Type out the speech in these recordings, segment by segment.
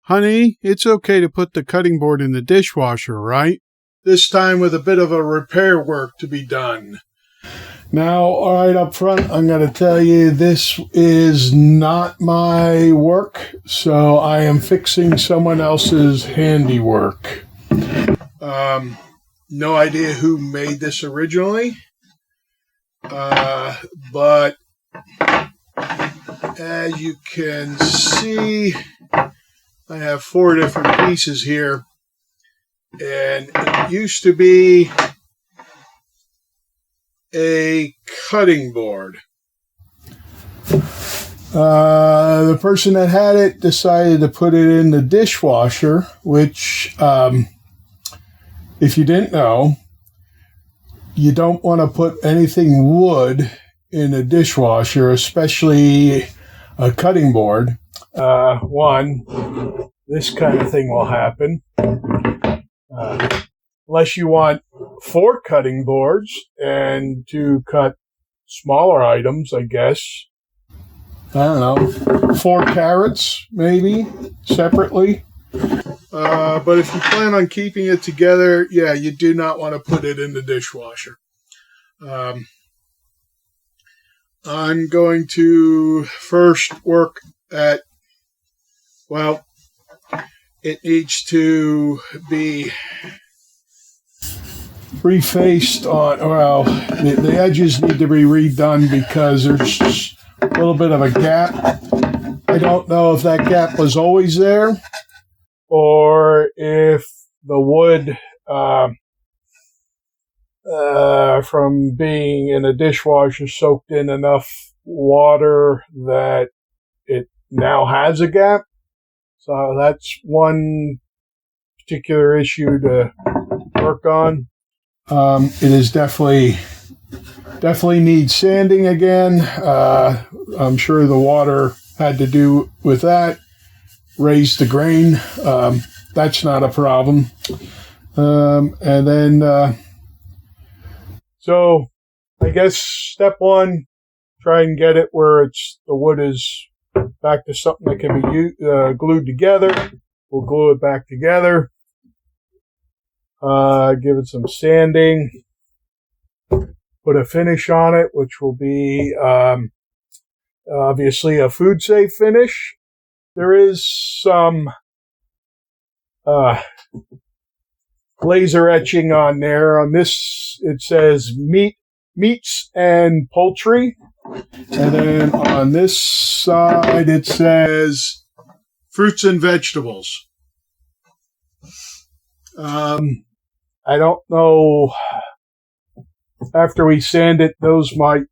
Honey, it's okay to put the cutting board in the dishwasher, right? This time with a bit of a repair work to be done. Now, all right, up front, I'm going to tell you this is not my work, so I am fixing someone else's handiwork. No idea who made this originally, but as you can see, I have 4 different pieces here, and it used to be a cutting board. The person that had it decided to put it in the dishwasher, which, if you didn't know, you don't want to put anything wood in a dishwasher, especially a cutting board. One, this kind of thing will happen. Unless you want 4 cutting boards and to cut smaller items, I guess. I don't know, 4 carrots, maybe, separately. But if you plan on keeping it together, yeah, you do not want to put it in the dishwasher. I'm going to first work at, well, it needs to be refaced on, well, the edges need to be redone because there's a little bit of a gap. I don't know if that gap was always there or if the wood from being in a dishwasher soaked in enough water that it now has a gap. So that's one particular issue to work on. It is definitely needs sanding again. I'm sure the water had to do with that. Raise the grain. That's not a problem. And then, so I guess step 1, try and get it where the wood is back to something that can be glued together. We'll glue it back together. Give it some sanding. Put a finish on it, which will be obviously a food safe finish. There is some laser etching on there. On this, it says meats and poultry. And then on this side, it says fruits and vegetables. I don't know. After we sand it, those might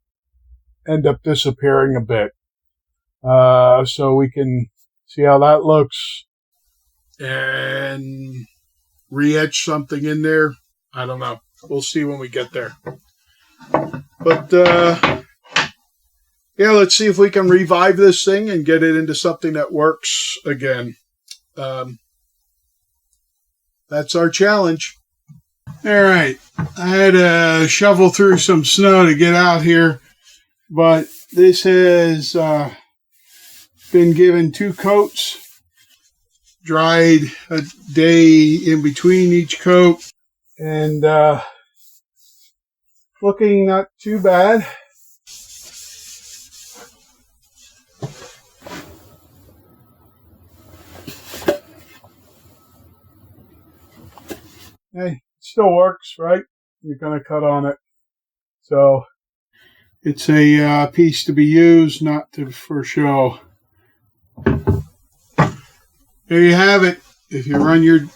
end up disappearing a bit. So we can see how that looks and re-etch something in there. I don't know. We'll see when we get there. But, yeah, let's see if we can revive this thing and get it into something that works again. That's our challenge. All right. I had to shovel through some snow to get out here, but this has been given 2 coats, dried a day in between each coat, and looking not too bad. Hey, it still works, right? You're going to cut on it. So it's a piece to be used, not for show. There you have it. If you run your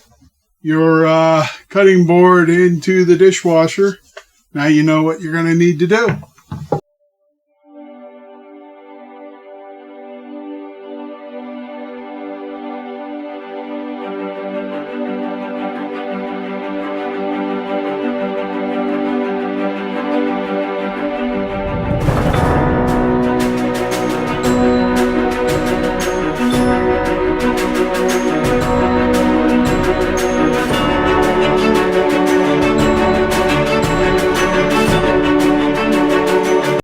cutting board into the dishwasher, now you know what you're going to need to do.